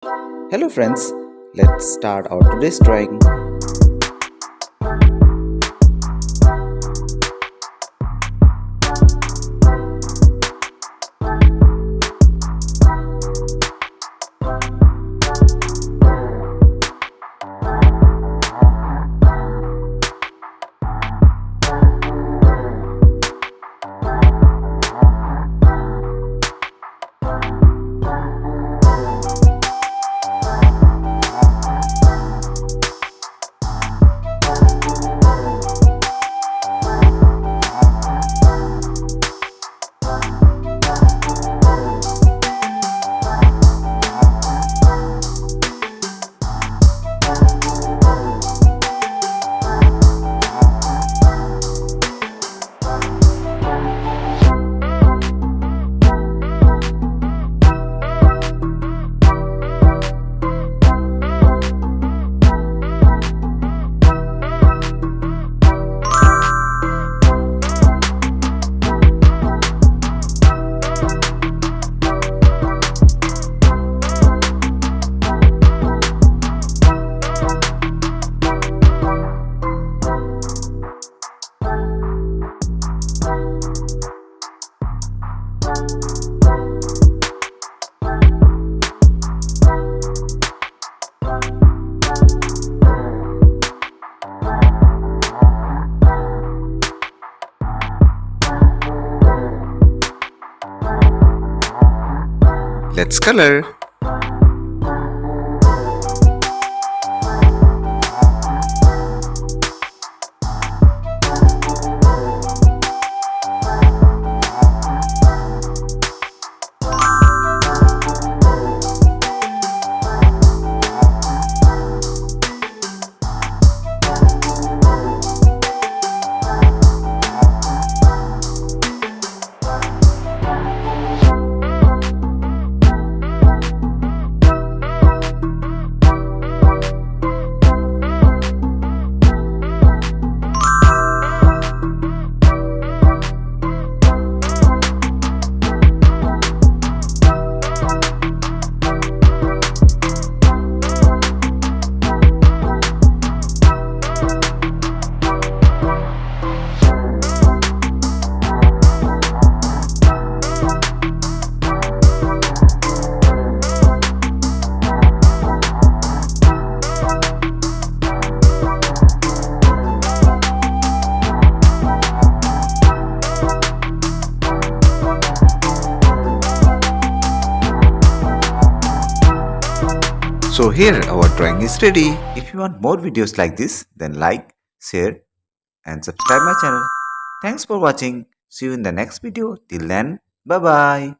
Hello friends, let's start our today's drawing. Let's color. So here our drawing is ready. If you want more videos like this, then like, share and subscribe my channel. Thanks for watching. See you in the next video. Till then, bye bye.